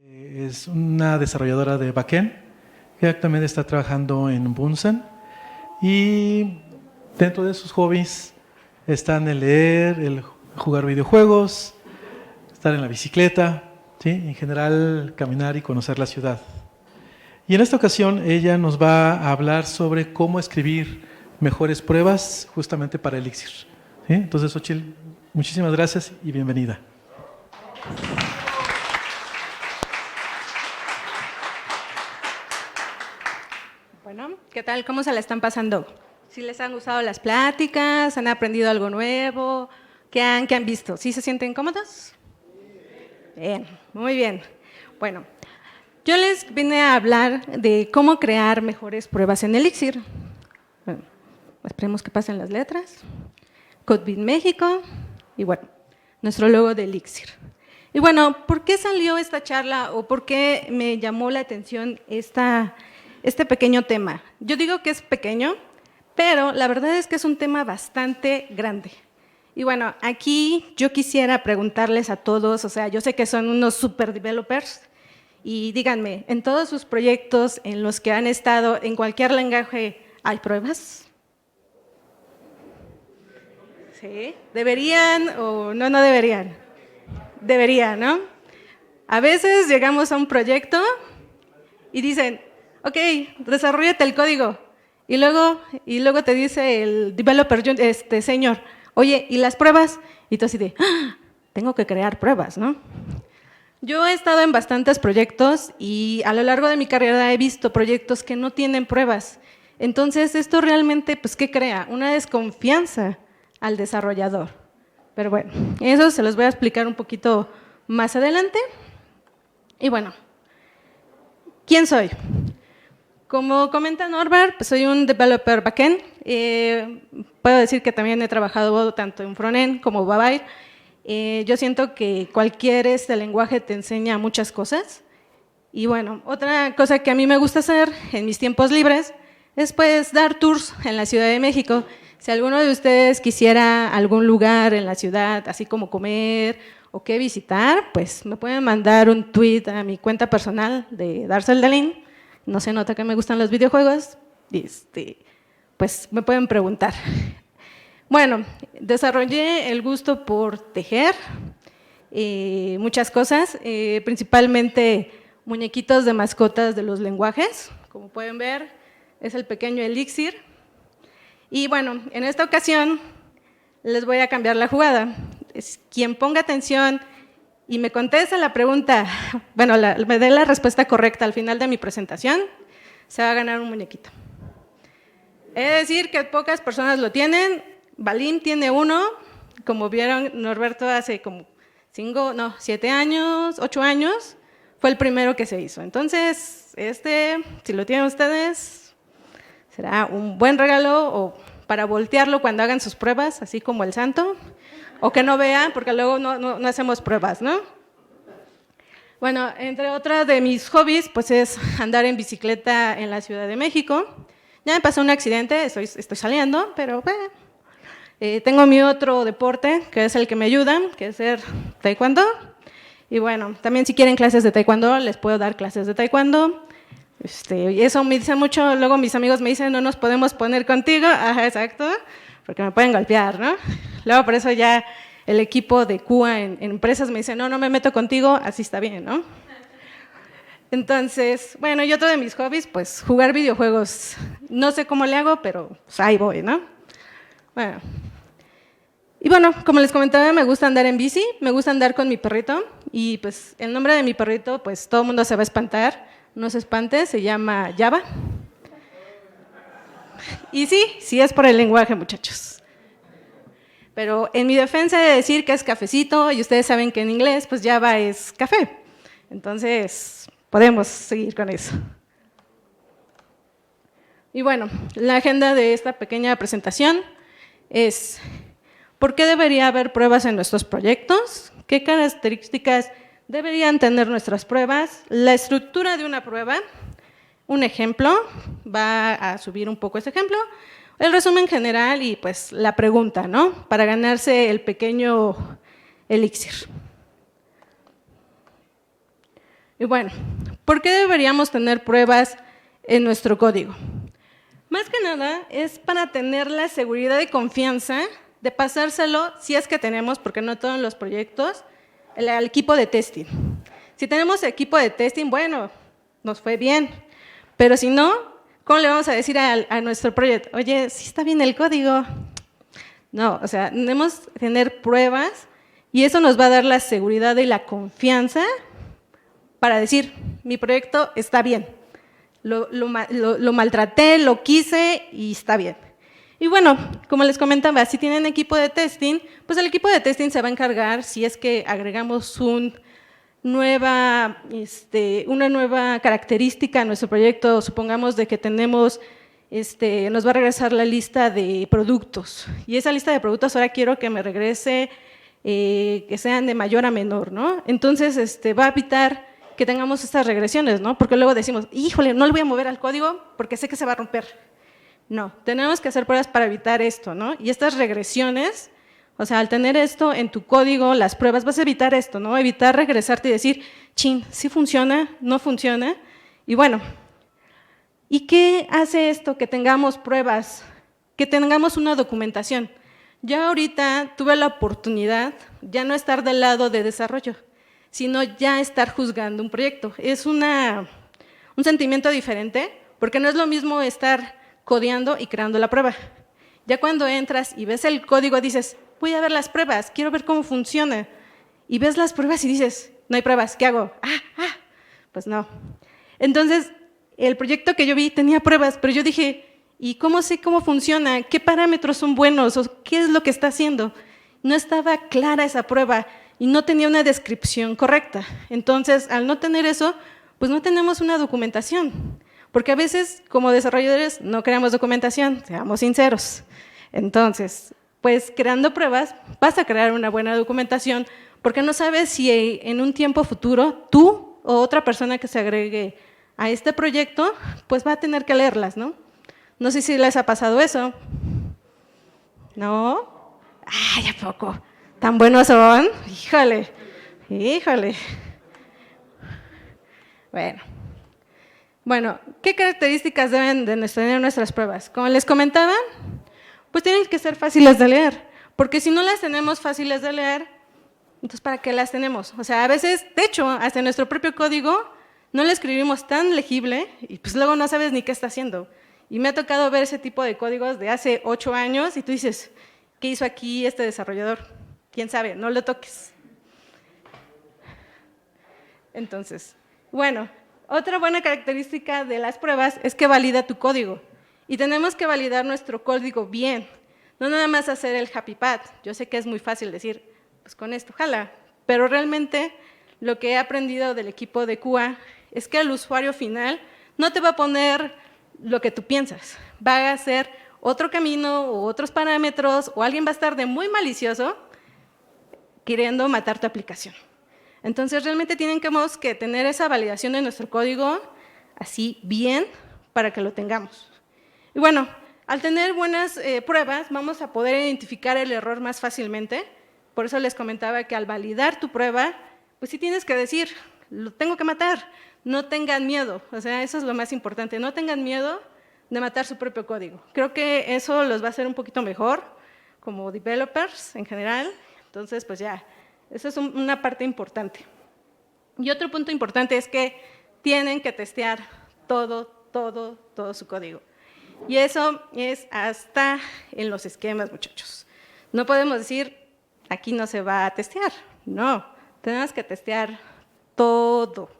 Es una desarrolladora de backend que actualmente está trabajando en Bunsen, y dentro de sus hobbies están el leer, el jugar videojuegos, estar en la bicicleta, ¿sí? En general caminar y conocer la ciudad. Y en esta ocasión ella nos va a hablar sobre cómo escribir mejores pruebas justamente para Elixir, ¿sí? Entonces, Xochitl, muchísimas gracias y bienvenida. Bueno, ¿qué tal? ¿Cómo se la están pasando? ¿Sí les han gustado las pláticas? ¿Han aprendido algo nuevo? ¿Qué han visto? ¿Sí se sienten cómodos? Bien, muy bien. Bueno, yo les vine a hablar de cómo crear mejores pruebas en Elixir. Bueno, esperemos que pasen las letras. CodeBeat México y bueno, nuestro logo de Elixir. Y bueno, ¿por qué salió esta charla o por qué me llamó la atención este pequeño tema? Yo digo que es pequeño, pero la verdad es que es un tema bastante grande. Y bueno, aquí yo quisiera preguntarles a todos, o sea, yo sé que son unos super developers, y díganme, ¿en todos sus proyectos en los que han estado, en cualquier lenguaje, hay pruebas? ¿Sí? ¿Deberían o no deberían? Deberían, ¿no? A veces llegamos a un proyecto y dicen, ok, desarróllate el código. Y luego te dice el developer, señor, oye, ¿y las pruebas? Y tú así de, ¡ah! Tengo que crear pruebas, ¿no? Yo he estado en bastantes proyectos y a lo largo de mi carrera he visto proyectos que no tienen pruebas. Entonces, esto realmente, pues, ¿qué crea? Una desconfianza al desarrollador. Pero bueno, eso se los voy a explicar un poquito más adelante. Y bueno, ¿quién soy? Como comenta Norbert, pues soy un developer backend. Puedo decir que también he trabajado tanto en frontend como mobile. Yo siento que cualquier lenguaje te enseña muchas cosas. Y bueno, otra cosa que a mí me gusta hacer en mis tiempos libres es pues dar tours en la Ciudad de México. Si alguno de ustedes quisiera algún lugar en la ciudad, así como comer o qué visitar, pues me pueden mandar un tweet a mi cuenta personal de Darceldelin. No se nota que me gustan los videojuegos, pues me pueden preguntar. Bueno, desarrollé el gusto por tejer muchas cosas, principalmente muñequitos de mascotas de los lenguajes. Como pueden ver, es el pequeño Elixir. Y bueno, en esta ocasión les voy a cambiar la jugada. Quien ponga atención y me conteste la pregunta, bueno, me dé la respuesta correcta al final de mi presentación, se va a ganar un muñequito. Es decir, que pocas personas lo tienen. Valim tiene uno, como vieron, Norberto hace como 7 años, 8 años, fue el primero que se hizo. Entonces, si lo tienen ustedes, será un buen regalo o para voltearlo cuando hagan sus pruebas, así como el santo, o que no vean, porque luego no hacemos pruebas, ¿no? Bueno, entre otras de mis hobbies, pues es andar en bicicleta en la Ciudad de México. Ya me pasó un accidente, estoy saliendo, pero tengo mi otro deporte, que es el que me ayuda, que es el taekwondo. Y bueno, también si quieren clases de taekwondo, les puedo dar clases de taekwondo. Y eso me dice mucho, luego mis amigos me dicen, no nos podemos poner contigo. Ajá, exacto, porque me pueden golpear, ¿no? Luego por eso ya el equipo de CUA en empresas me dice, no me meto contigo, así está bien, ¿no? Entonces, bueno, y otro de mis hobbies, pues jugar videojuegos. No sé cómo le hago, pero pues, ahí voy, ¿no? Bueno. Y bueno, como les comentaba, me gusta andar en bici, me gusta andar con mi perrito, y pues el nombre de mi perrito, pues todo el mundo se va a espantar, no se espante, se llama Java. Y sí es por el lenguaje, muchachos. Pero en mi defensa de decir que es cafecito, y ustedes saben que en inglés, pues Java es café. Entonces, podemos seguir con eso. Y bueno, la agenda de esta pequeña presentación es: ¿por qué debería haber pruebas en nuestros proyectos? ¿Qué características deberían tener nuestras pruebas? La estructura de una prueba. Un ejemplo, va a subir un poco ese ejemplo. El resumen general y pues la pregunta, ¿no? Para ganarse el pequeño Elixir. Y Y bueno, ¿por qué deberíamos tener pruebas en nuestro código? Más que nada es para tener la seguridad y confianza de pasárselo, si es que tenemos, porque no todos los proyectos, al equipo de testing. Si tenemos equipo de testing, bueno, nos fue bien, pero si no, ¿cómo le vamos a decir a nuestro proyecto? Oye, ¿sí está bien el código? No, o sea, debemos tener pruebas y eso nos va a dar la seguridad y la confianza para decir, mi proyecto está bien, lo maltraté, lo quise y está bien. Y bueno, como les comentaba, si tienen equipo de testing, pues el equipo de testing se va a encargar si es que agregamos una nueva característica a nuestro proyecto, supongamos de que tenemos, nos va a regresar la lista de productos, y esa lista de productos ahora quiero que me regrese que sean de mayor a menor, ¿no? Entonces, va a evitar que tengamos estas regresiones, ¿no? Porque luego decimos, híjole, no le voy a mover al código porque sé que se va a romper. No, tenemos que hacer pruebas para evitar esto, ¿no? Y estas regresiones, o sea, al tener esto en tu código, las pruebas, vas a evitar esto, ¿no? Evitar regresarte y decir, chin, ¿sí funciona? ¿No funciona? Y bueno, ¿y qué hace esto? Que tengamos pruebas, que tengamos una documentación. Ya ahorita tuve la oportunidad ya no estar del lado de desarrollo, sino ya estar juzgando un proyecto. Es un sentimiento diferente, porque no es lo mismo estar codeando y creando la prueba. Ya cuando entras y ves el código dices, voy a ver las pruebas, quiero ver cómo funciona. Y ves las pruebas y dices, no hay pruebas, ¿qué hago? Pues no. Entonces, el proyecto que yo vi tenía pruebas, pero yo dije, ¿y cómo sé cómo funciona? ¿Qué parámetros son buenos? ¿O qué es lo que está haciendo? No estaba clara esa prueba y no tenía una descripción correcta. Entonces, al no tener eso, pues no tenemos una documentación. Porque a veces, como desarrolladores, no creamos documentación, seamos sinceros. Entonces, pues creando pruebas, vas a crear una buena documentación, porque no sabes si en un tiempo futuro, tú o otra persona que se agregue a este proyecto, pues va a tener que leerlas, ¿no? No sé si les ha pasado eso. ¿No? ¡Ay, a poco! ¿Tan buenos son? ¡Híjole! ¡Híjole! Bueno, ¿qué características deben de tener nuestras pruebas? Como les comentaba, pues tienen que ser fáciles de leer, porque si no las tenemos fáciles de leer, entonces ¿para qué las tenemos? O sea, a veces, de hecho, hasta nuestro propio código no lo escribimos tan legible y pues luego no sabes ni qué está haciendo. Y me ha tocado ver ese tipo de códigos de hace 8 años y tú dices, ¿qué hizo aquí este desarrollador? ¿Quién sabe? No lo toques. Entonces, bueno, otra buena característica de las pruebas es que valida tu código. Y tenemos que validar nuestro código bien. No nada más hacer el happy path. Yo sé que es muy fácil decir, pues con esto, jala. Pero realmente lo que he aprendido del equipo de QA es que el usuario final no te va a poner lo que tú piensas. Va a hacer otro camino o otros parámetros o alguien va a estar de muy malicioso queriendo matar tu aplicación. Entonces, realmente tenemos que tener esa validación de nuestro código así bien para que lo tengamos. Y bueno, al tener buenas pruebas, vamos a poder identificar el error más fácilmente. Por eso les comentaba que al validar tu prueba, pues sí tienes que decir, lo tengo que matar, no tengan miedo. O sea, eso es lo más importante, no tengan miedo de matar su propio código. Creo que eso los va a hacer un poquito mejor como developers en general. Entonces, pues ya, eso es una parte importante. Y otro punto importante es que tienen que testear todo su código. Y eso es hasta en los esquemas, muchachos. No podemos decir, aquí no se va a testear. No, tenemos que testear todo.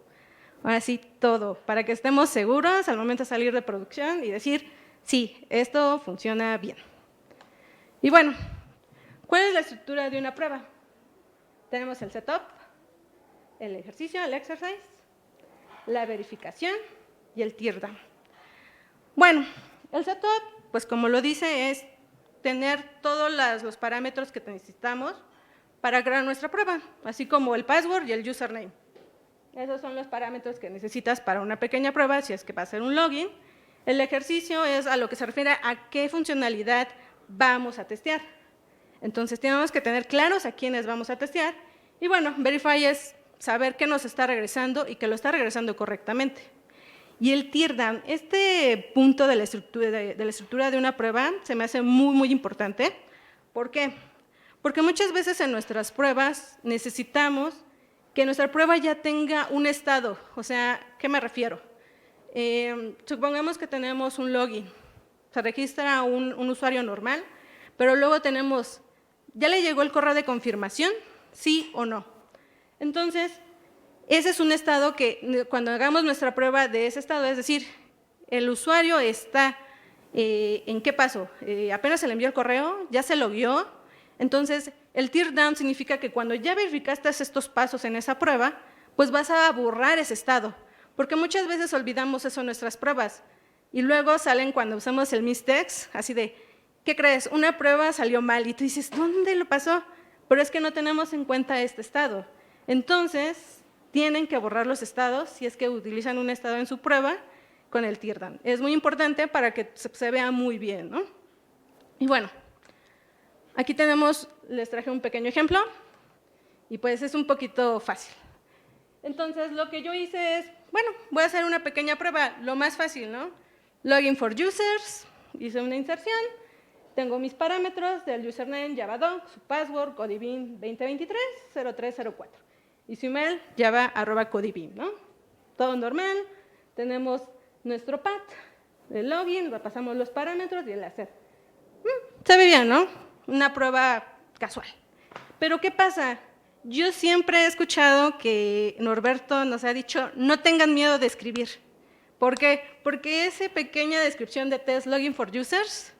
Ahora sí, todo, para que estemos seguros al momento de salir de producción y decir, sí, esto funciona bien. Y bueno, ¿cuál es la estructura de una prueba? Tenemos el setup, el ejercicio, el exercise, la verificación y el teardown. Bueno, el setup, pues como lo dice, es tener todos los parámetros que necesitamos para crear nuestra prueba, así como el password y el username. Esos son los parámetros que necesitas para una pequeña prueba, si es que va a ser un login. El ejercicio es a lo que se refiere a qué funcionalidad vamos a testear. Entonces, tenemos que tener claros a quiénes vamos a testear. Y bueno, verify es saber qué nos está regresando y que lo está regresando correctamente. Y el teardown, este punto de la estructura de una prueba se me hace muy, muy importante. ¿Por qué? Porque muchas veces en nuestras pruebas necesitamos que nuestra prueba ya tenga un estado. O sea, ¿qué me refiero? Supongamos que tenemos un login, se registra un usuario normal, pero luego tenemos, ¿ya le llegó el correo de confirmación? ¿Sí o no? Entonces, ese es un estado que cuando hagamos nuestra prueba de ese estado, es decir, el usuario está, ¿en qué pasó? Apenas se le envió el correo, ya se logueó. Entonces, el teardown significa que cuando ya verificaste estos pasos en esa prueba, pues vas a borrar ese estado, porque muchas veces olvidamos eso en nuestras pruebas y luego salen cuando usamos el mistakes, así de, ¿qué crees? Una prueba salió mal y tú dices, ¿dónde lo pasó? Pero es que no tenemos en cuenta este estado. Entonces, tienen que borrar los estados si es que utilizan un estado en su prueba con el teardown. Es muy importante para que se vea muy bien, ¿no? Y bueno, aquí les traje un pequeño ejemplo y pues es un poquito fácil. Entonces, lo que yo hice es, bueno, voy a hacer una pequeña prueba, lo más fácil, ¿no? Login for users, hice una inserción, tengo mis parámetros del username javadoc, su password, codibin 2023-0304. Y su email, java@codibin, ¿no? Todo normal, tenemos nuestro path de login, repasamos los parámetros y el hacer. Se ve bien, ¿no? Una prueba casual. Pero ¿qué pasa? Yo siempre he escuchado que Norberto nos ha dicho, no tengan miedo de escribir. ¿Por qué? Porque esa pequeña descripción de test login for users,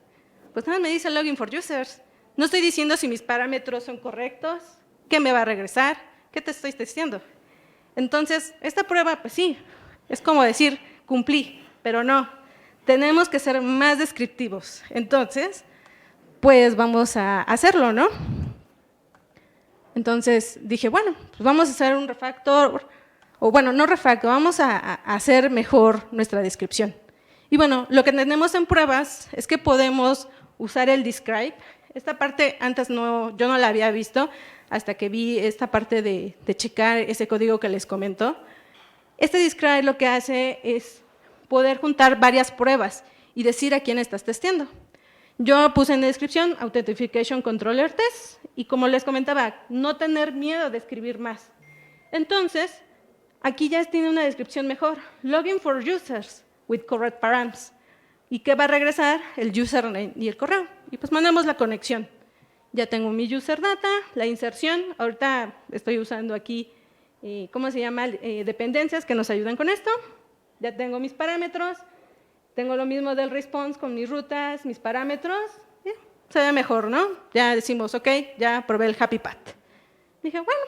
pues nada me dice login for users. No estoy diciendo si mis parámetros son correctos, qué me va a regresar, qué te estoy testeando. Entonces, esta prueba, pues sí, es como decir, cumplí, pero no. Tenemos que ser más descriptivos. Entonces, pues vamos a hacerlo, ¿no? Entonces dije, bueno, pues vamos a hacer un refactor, o bueno, no refactor, vamos a hacer mejor nuestra descripción. Y bueno, lo que tenemos en pruebas es que podemos usar el describe. Esta parte antes yo no la había visto hasta que vi esta parte de checar ese código que les comento. Este describe lo que hace es poder juntar varias pruebas y decir a quién estás testeando. Yo puse en la descripción Authentication Controller Test y como les comentaba, no tener miedo de escribir más. Entonces, aquí ya tiene una descripción mejor. Login for users with correct params. ¿Y qué va a regresar? El username y el correo. Y pues mandamos la conexión. Ya tengo mi user data, la inserción. Ahorita estoy usando aquí, ¿cómo se llama? Dependencias que nos ayudan con esto. Ya tengo mis parámetros. Tengo lo mismo del response con mis rutas, mis parámetros. Se ve mejor, ¿no? Ya decimos, ok, ya probé el happy path. Dije, bueno.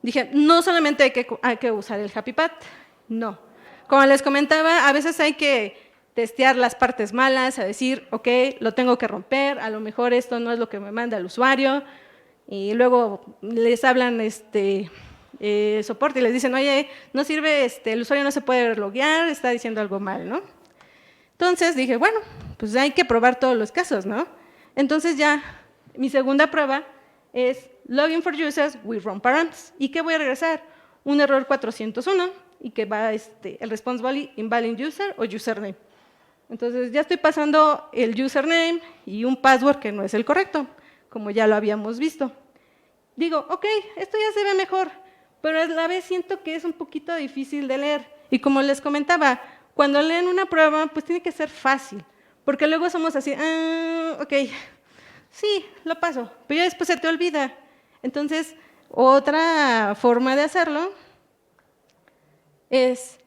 Dije, no solamente hay que usar el happy path, no. Como les comentaba, a veces hay que testear las partes malas, a decir, ok, lo tengo que romper, a lo mejor esto no es lo que me manda el usuario, y luego les hablan soporte y les dicen, oye, no sirve, el usuario no se puede loguear, está diciendo algo mal, ¿no? Entonces dije, bueno, pues hay que probar todos los casos, ¿no? Entonces ya, mi segunda prueba es login for users with wrong params. ¿Y qué voy a regresar? Un error 401 y que va el response value invalid user o username. Entonces ya estoy pasando el username y un password que no es el correcto, como ya lo habíamos visto. Digo, ok, esto ya se ve mejor, pero a la vez siento que es un poquito difícil de leer. Y como les comentaba, cuando leen una prueba, pues tiene que ser fácil, porque luego somos así, ok, sí, lo paso, pero ya después se te olvida. Entonces, otra forma de hacerlo es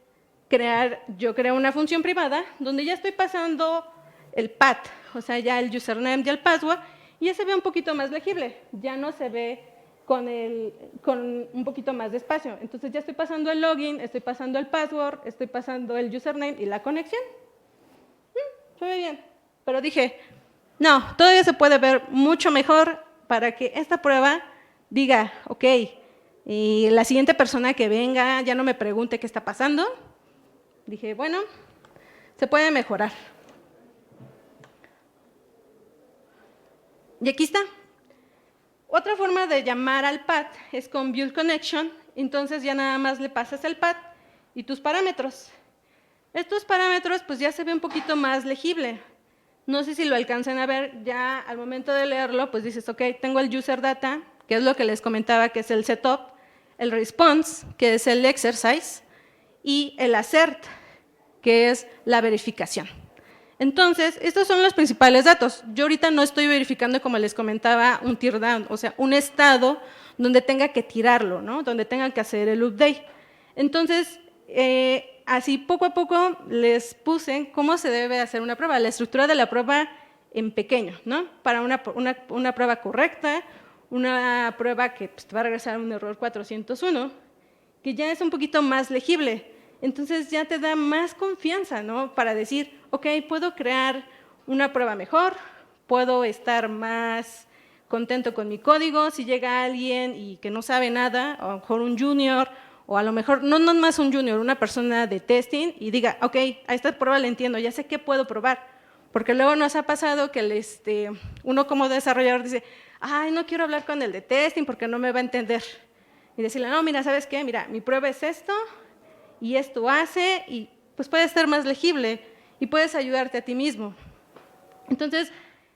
yo creo una función privada donde ya estoy pasando el path, o sea, ya el username y el password, y ya se ve un poquito más legible, ya no se ve con un poquito más de espacio. Entonces ya estoy pasando el login, estoy pasando el password, estoy pasando el username y la conexión. Se ve bien, pero dije, no, todavía se puede ver mucho mejor para que esta prueba diga, ok, y la siguiente persona que venga ya no me pregunte qué está pasando. Dije, bueno, se puede mejorar. Y aquí está. Otra forma de llamar al path es con build connection entonces ya nada más le pasas el pad y tus parámetros. Estos parámetros pues ya se ve un poquito más legible. No sé si lo alcanzan a ver, ya al momento de leerlo pues dices, ok, tengo el user data, que es lo que les comentaba que es el setup, el response, que es el exercise, y el assert, que es la verificación. Entonces, estos son los principales datos. Yo ahorita no estoy verificando, como les comentaba, un tear down, o sea, un estado donde tenga que tirarlo, ¿no? Donde tenga que hacer el update. Entonces, así poco a poco les puse cómo se debe hacer una prueba, la estructura de la prueba en pequeño, ¿no? Para una prueba correcta, una prueba que pues, te va a regresar un error 401, que ya es un poquito más legible. Entonces ya te da más confianza, ¿no? Para decir, ok, puedo crear una prueba mejor, puedo estar más contento con mi código. Si llega alguien y que no sabe nada, a lo mejor un junior, o a lo mejor, no más un junior, una persona de testing, y diga, ok, a esta prueba la entiendo, ya sé qué puedo probar. Porque luego nos ha pasado que uno como desarrollador dice, ay, no quiero hablar con el de testing porque no me va a entender. Y decirle, no, mira, ¿sabes qué? Mira, mi prueba es esto, y esto hace, y pues puede ser más legible, y puedes ayudarte a ti mismo. Entonces,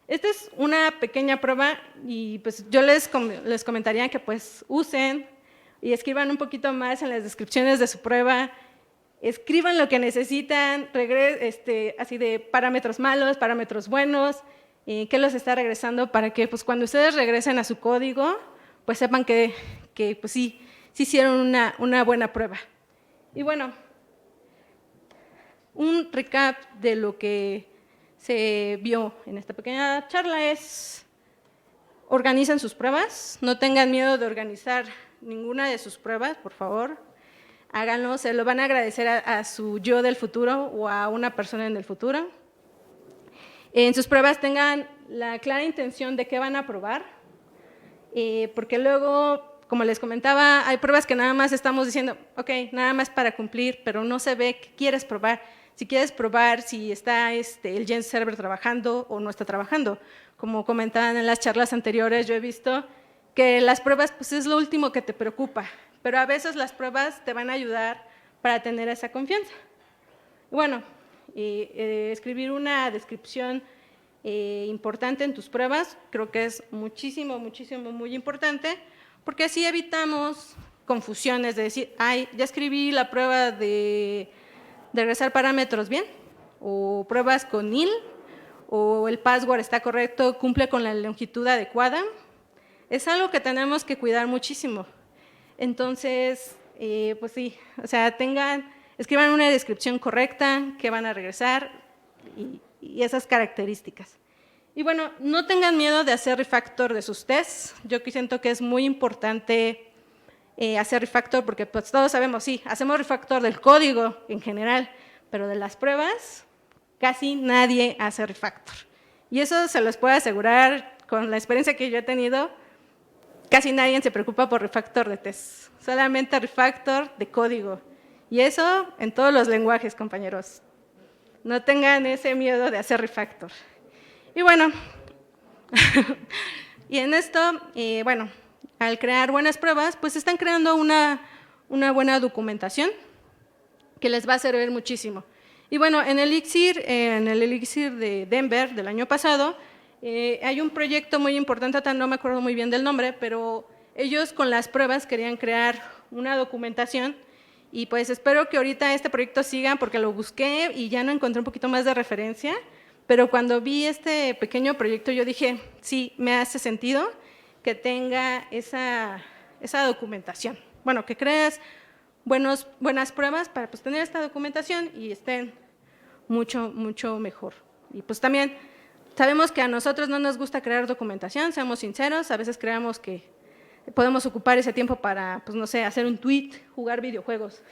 esta es una pequeña prueba, y pues yo les comentaría que pues usen y escriban un poquito más en las descripciones de su prueba, escriban lo que necesitan, así de parámetros malos, parámetros buenos, qué los está regresando para que pues, cuando ustedes regresen a su código, pues sepan que pues, sí hicieron una buena prueba. Y bueno, un recap de lo que se vio en esta pequeña charla es: organicen sus pruebas, no tengan miedo de organizar ninguna de sus pruebas, por favor, háganlo, se lo van a agradecer a su yo del futuro o a una persona en el futuro. En sus pruebas tengan la clara intención de qué van a probar, porque luego, como les comentaba, hay pruebas que nada más estamos diciendo, ok, nada más para cumplir, pero no se ve qué quieres probar. Si quieres probar si está el Gen Server trabajando o no está trabajando. Como comentaban en las charlas anteriores, yo he visto que las pruebas pues, es lo último que te preocupa, pero a veces las pruebas te van a ayudar para tener esa confianza. Bueno, escribir una descripción importante en tus pruebas, creo que es muchísimo, muy importante, porque así evitamos confusiones de decir, ay, ya escribí la prueba de regresar parámetros bien, o pruebas con nil, o el password está correcto, cumple con la longitud adecuada. Es algo que tenemos que cuidar muchísimo. Entonces, pues sí, o sea, escriban una descripción correcta, que van a regresar y esas características. Y bueno, no tengan miedo de hacer refactor de sus tests. Yo siento que es muy importante hacer refactor porque pues, todos sabemos, sí, hacemos refactor del código en general, pero de las pruebas casi nadie hace refactor. Y eso se los puedo asegurar con la experiencia que yo he tenido. Casi nadie se preocupa por refactor de test, solamente refactor de código. Y eso en todos los lenguajes, compañeros. No tengan ese miedo de hacer refactor. Y bueno, y en esto, bueno, al crear buenas pruebas, pues están creando una buena documentación que les va a servir muchísimo. Y bueno, en el Elixir de Denver del año pasado, hay un proyecto muy importante, no me acuerdo muy bien del nombre, pero ellos con las pruebas querían crear una documentación y pues espero que ahorita este proyecto siga porque lo busqué y ya no encontré un poquito más de referencia, pero cuando vi este pequeño proyecto yo dije, sí, me hace sentido que tenga esa documentación. Bueno, que creas buenas pruebas para pues, tener esta documentación y estén mucho mejor. Y pues también sabemos que a nosotros no nos gusta crear documentación, seamos sinceros, a veces creemos que podemos ocupar ese tiempo para, pues no sé, hacer un tweet, jugar videojuegos.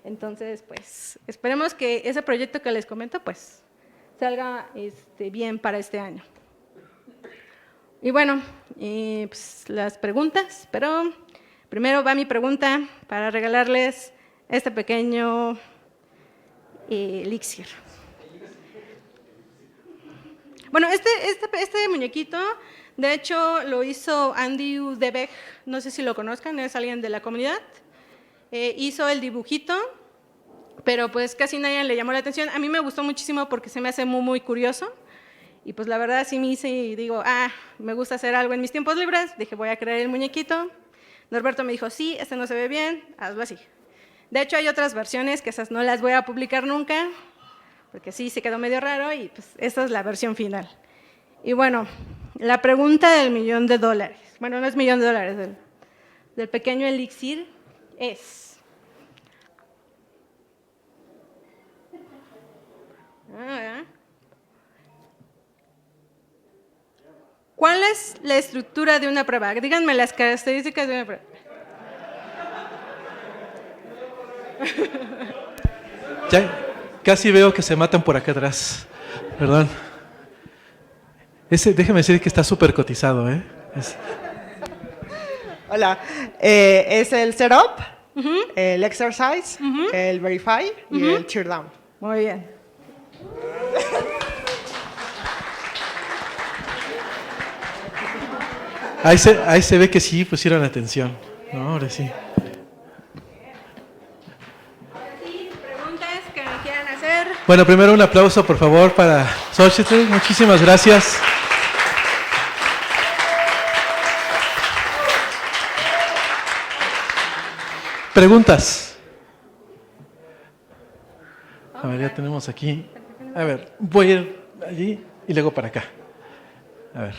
Entonces, pues esperemos que ese proyecto que les comento, pues salga bien para este año. Y bueno, pues, las preguntas, pero primero va mi pregunta para regalarles este pequeño elixir. Bueno, este muñequito, de hecho, lo hizo Andy Udebeg, no sé si lo conozcan, es alguien de la comunidad. hizo el dibujito, pero pues casi nadie le llamó la atención. A mí me gustó muchísimo porque se me hace muy, muy curioso. Y pues la verdad sí me hice y digo, me gusta hacer algo en mis tiempos libres. Dije, voy a crear el muñequito. Norberto me dijo, sí, este no se ve bien, hazlo así. De hecho, hay otras versiones que esas no las voy a publicar nunca, porque sí, se quedó medio raro y pues esta es la versión final. Y bueno, la pregunta del $1,000,000, bueno, no es $1,000,000, del pequeño elixir es... ¿Cuál es la estructura de una prueba? Díganme las características de una prueba. Ya, casi veo que se matan por acá atrás. Perdón. Déjeme decir que está súper cotizado, ¿eh? Hola, es el setup, el exercise, el verify y el tear down. Muy bien. Ahí se ve que sí pusieron atención. No, ahora sí. ¿Preguntas que me quieran hacer? Bueno, primero un aplauso, por favor, para Xochitl. Muchísimas gracias. Preguntas. A ver, ya tenemos aquí. A ver, voy a ir allí y luego para acá. A ver.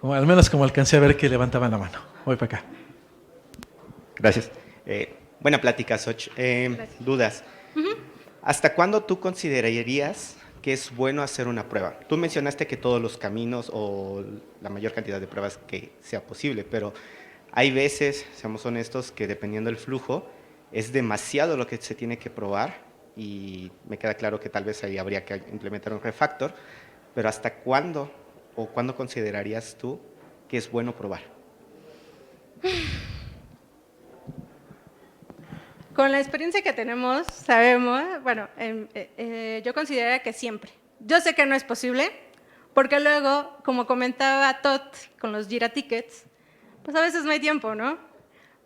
Al menos como alcancé a ver que levantaban la mano. Voy para acá. Gracias. Buena plática, Xoch. Dudas. ¿Hasta cuándo tú considerarías que es bueno hacer una prueba? Tú mencionaste que todos los caminos o la mayor cantidad de pruebas que sea posible, pero hay veces, seamos honestos, que dependiendo del flujo, es demasiado lo que se tiene que probar y me queda claro que tal vez ahí habría que implementar un refactor, pero ¿hasta cuándo o cuándo considerarías tú que es bueno probar? Con la experiencia que tenemos, sabemos, bueno, yo consideraría que siempre. Yo sé que no es posible, porque luego, como comentaba Todd con los Jira Tickets, pues a veces no hay tiempo, ¿no?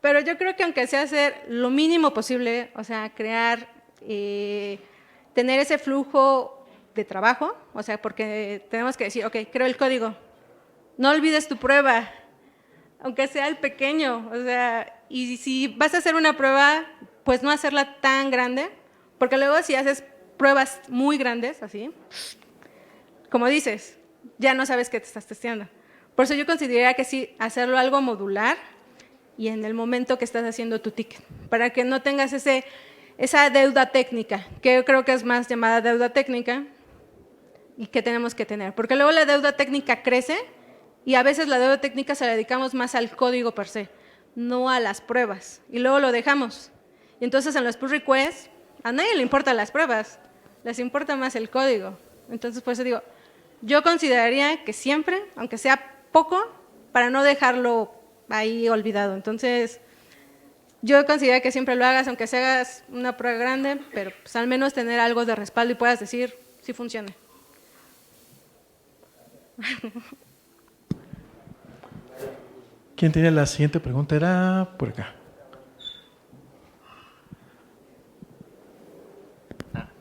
Pero yo creo que aunque sea hacer lo mínimo posible, o sea, crear, tener ese flujo de trabajo, o sea, porque tenemos que decir, ok, creo el código, no olvides tu prueba, aunque sea el pequeño, o sea, y si vas a hacer una prueba, pues no hacerla tan grande, porque luego si haces pruebas muy grandes, así, como dices, ya no sabes qué te estás testeando. Por eso yo consideraría que sí, hacerlo algo modular y en el momento que estás haciendo tu ticket, para que no tengas esa deuda técnica, que yo creo que es más llamada deuda técnica y que tenemos que tener, porque luego la deuda técnica crece y a veces la deuda técnica se la dedicamos más al código per se, no a las pruebas, y luego lo dejamos. Y entonces en los pull requests, a nadie le importan las pruebas, les importa más el código. Entonces por eso digo, yo consideraría que siempre, aunque sea poco, para no dejarlo ahí olvidado. Entonces, yo considero que siempre lo hagas, aunque se hagas una prueba grande, pero pues al menos tener algo de respaldo y puedas decir, sí funciona. ¿Quién tiene la siguiente pregunta? Era por acá.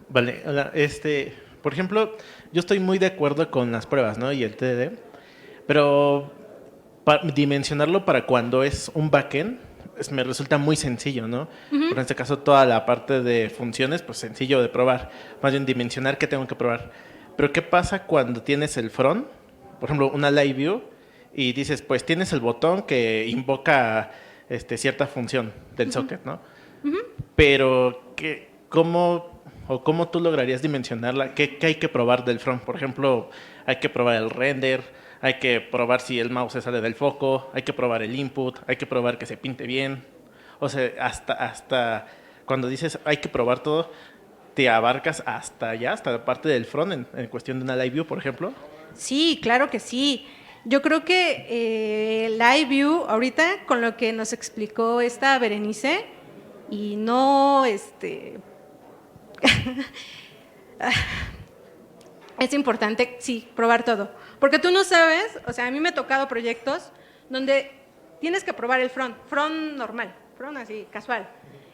Vale, hola. Por ejemplo, yo estoy muy de acuerdo con las pruebas, ¿no? Y el TDD, pero dimensionarlo para cuando es un backend me resulta muy sencillo, ¿no? Pero en este caso, toda la parte de funciones, pues sencillo de probar. Más bien dimensionar qué tengo que probar. Pero ¿qué pasa cuando tienes el front? Por ejemplo, una live view y dices, pues tienes el botón que invoca cierta función del socket, ¿no? Pero ¿cómo tú lograrías dimensionarla? ¿Qué hay que probar del front? Por ejemplo, hay que probar el render, hay que probar si el mouse se sale del foco, hay que probar el input, hay que probar que se pinte bien. O sea, hasta cuando dices hay que probar todo, ¿te abarcas hasta allá, hasta la parte del front en cuestión de una live view, por ejemplo? Sí, claro que sí. Yo creo que Live View, ahorita con lo que nos explicó esta Berenice, y no, es importante, sí, probar todo. Porque tú no sabes, o sea, a mí me ha tocado proyectos donde tienes que probar el front normal, front así, casual.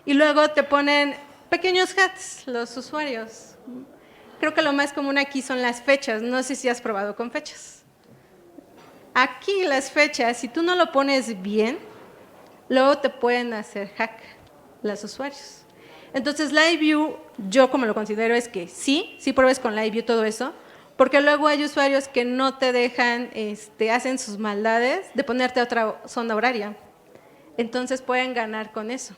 Y luego te ponen pequeños hats los usuarios. Creo que lo más común aquí son las fechas. No sé si has probado con fechas. Aquí las fechas, si tú no lo pones bien, luego te pueden hacer hack los usuarios. Entonces, Live View, yo como lo considero es que sí pruebes con Live View todo eso, porque luego hay usuarios que no te dejan, hacen sus maldades de ponerte a otra zona horaria. Entonces, pueden ganar con eso.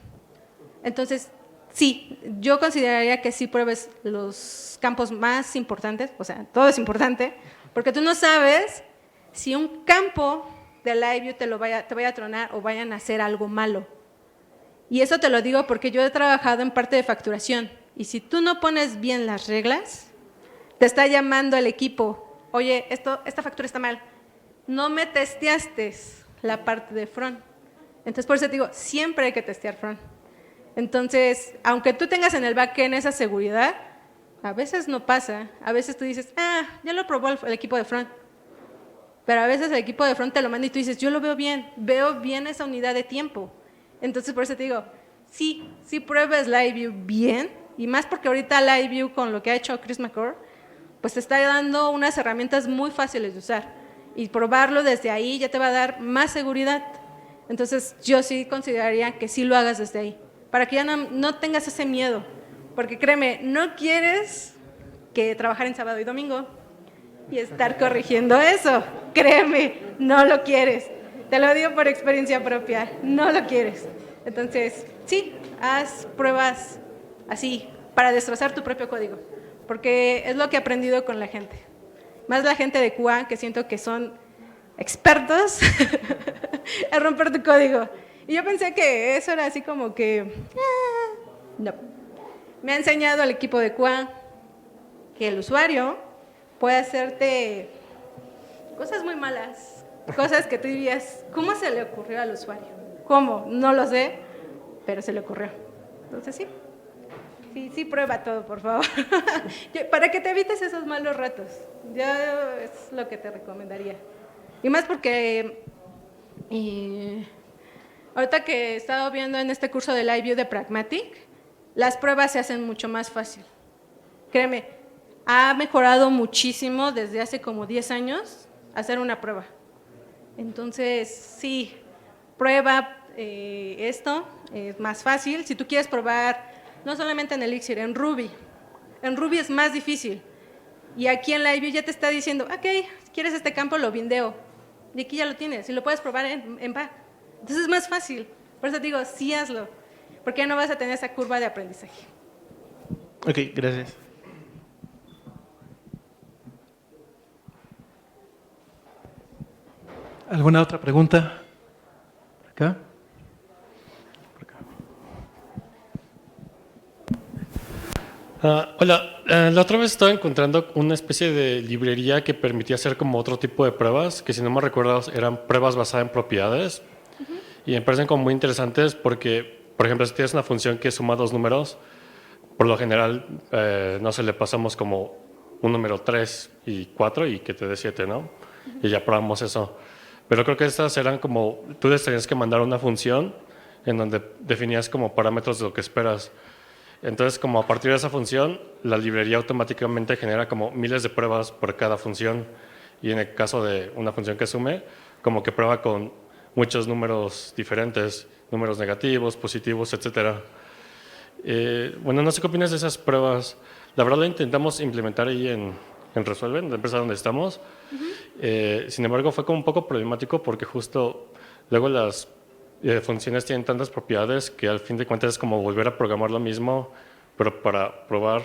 Entonces, sí, yo consideraría que sí pruebes los campos más importantes, o sea, todo es importante, porque tú no sabes si un campo de Live View te vaya a tronar o vayan a hacer algo malo. Y eso te lo digo porque yo he trabajado en parte de facturación, y si tú no pones bien las reglas, te está llamando el equipo, oye, esta factura está mal, no me testeaste la parte de front. Entonces, por eso te digo, siempre hay que testear front. Entonces, aunque tú tengas en el backend esa seguridad, a veces no pasa. A veces tú dices, ya lo probó el equipo de front. Pero a veces el equipo de front te lo manda y tú dices, yo lo veo bien esa unidad de tiempo. Entonces, por eso te digo, sí pruebes Live View bien, y más porque ahorita Live View, con lo que ha hecho Chris McCord, pues te está dando unas herramientas muy fáciles de usar. Y probarlo desde ahí ya te va a dar más seguridad. Entonces, yo sí consideraría que sí lo hagas desde ahí, para que ya no tengas ese miedo. Porque créeme, no quieres que trabajar en sábado y domingo y estar corrigiendo eso. Créeme, no lo quieres. Te lo digo por experiencia propia, no lo quieres. Entonces, sí, haz pruebas así, para destrozar tu propio código, porque es lo que he aprendido con la gente. Más la gente de QA, que siento que son expertos en romper tu código. Y yo pensé que eso era así como que, no. Me ha enseñado el equipo de QA que el usuario puede hacerte cosas muy malas, cosas que tú dirías, ¿cómo se le ocurrió al usuario? ¿Cómo? No lo sé, pero se le ocurrió. Entonces sí prueba todo, por favor. Para que te evites esos malos ratos. Ya es lo que te recomendaría. Y más porque ahorita que he estado viendo en este curso de Live View de Pragmatic, las pruebas se hacen mucho más fácil. Créeme, ha mejorado muchísimo desde hace como 10 años hacer una prueba. Entonces, sí, prueba esto, es más fácil. Si tú quieres probar, no solamente en Elixir, en Ruby es más difícil. Y aquí en Live View ya te está diciendo, ok, si quieres este campo lo bindeo. Y aquí ya lo tienes, y lo puedes probar en back. Entonces es más fácil. Por eso te digo, sí hazlo, porque ya no vas a tener esa curva de aprendizaje. Ok, gracias. ¿Alguna otra pregunta? ¿Por acá? Por acá. Hola, la otra vez estaba encontrando una especie de librería que permitía hacer como otro tipo de pruebas, que si no me recuerdo eran pruebas basadas en propiedades. Y me parecen como muy interesantes porque, por ejemplo, si tienes una función que suma dos números, por lo general, no se le pasamos como un número 3 y 4 y que te dé 7, ¿no? Y ya probamos eso. Pero creo que estas eran como, tú les tenías que mandar una función en donde definías como parámetros de lo que esperas. Entonces, como a partir de esa función, la librería automáticamente genera como miles de pruebas por cada función. Y en el caso de una función que sume, como que prueba con muchos números diferentes, números negativos, positivos, etcétera. Bueno, no sé qué opinas de esas pruebas. La verdad lo intentamos implementar ahí en Resuelve, en la empresa donde estamos. Sin embargo, fue como un poco problemático porque justo luego las funciones tienen tantas propiedades que al fin de cuentas es como volver a programar lo mismo, pero para probar.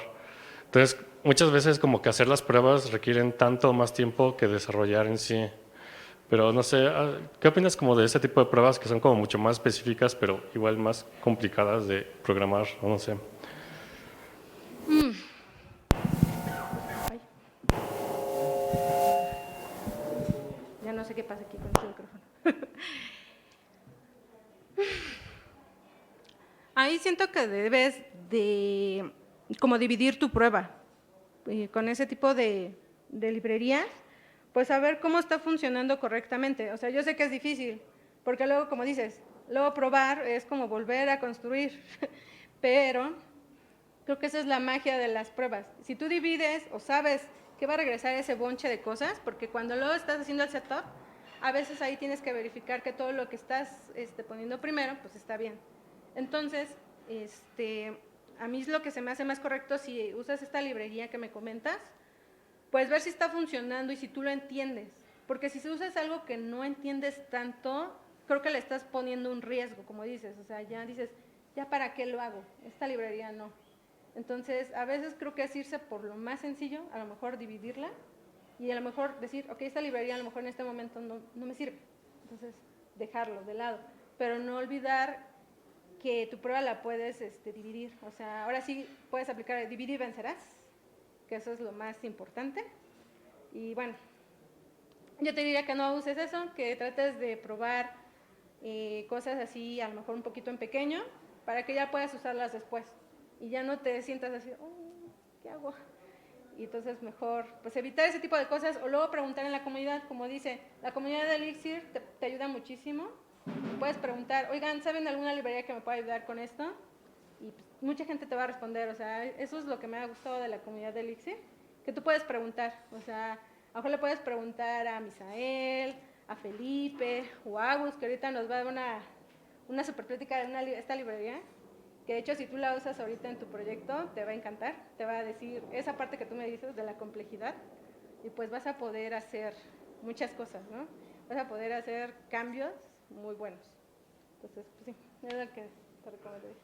Entonces, muchas veces como que hacer las pruebas requieren tanto más tiempo que desarrollar en sí. Pero no sé, ¿qué opinas como de ese tipo de pruebas que son como mucho más específicas, pero igual más complicadas de programar? O no sé. Ya no sé qué pasa aquí con este micrófono. Ahí siento que debes de como dividir tu prueba con ese tipo de librerías, pues saber cómo está funcionando correctamente. O sea, yo sé que es difícil, porque luego, como dices, Luego probar es como volver a construir, pero creo que esa es la magia de las pruebas. Si tú divides o sabes que va a regresar ese bonche de cosas, porque cuando luego estás haciendo el setup, a veces ahí tienes que verificar que todo lo que estás poniendo primero, pues está bien. Entonces, a mí es lo que se me hace más correcto si usas esta librería que me comentas, pues ver si está funcionando y si tú lo entiendes. Porque si usas algo que no entiendes tanto, creo que le estás poniendo un riesgo, como dices. O sea, ya dices, ¿ya para qué lo hago? Esta librería no. Entonces, a veces creo que es irse por lo más sencillo, a lo mejor dividirla y a lo mejor decir, ok, esta librería a lo mejor en este momento no me sirve. Entonces, dejarlo de lado. Pero no olvidar que tu prueba la puedes dividir. O sea, ahora sí puedes aplicar divide y vencerás, que eso es lo más importante. Y bueno, yo te diría que no uses eso, que trates de probar cosas así, a lo mejor un poquito en pequeño, para que ya puedas usarlas después. Y ya no te sientas así, ¿qué hago? Y entonces mejor pues evitar ese tipo de cosas o luego preguntar en la comunidad, como dice, la comunidad de Elixir te ayuda muchísimo. Puedes preguntar, oigan, ¿saben de alguna librería que me pueda ayudar con esto? Y pues, mucha gente te va a responder, o sea, eso es lo que me ha gustado de la comunidad de Elixir, que tú puedes preguntar, o sea, a lo mejor le puedes preguntar a Misael, a Felipe o a Agus, que ahorita nos va a dar una super plática de esta librería, que de hecho si tú la usas ahorita en tu proyecto te va a encantar, te va a decir esa parte que tú me dices de la complejidad y pues vas a poder hacer muchas cosas, ¿no? Vas a poder hacer cambios muy buenos. Entonces, pues sí, es lo que te recomendaría.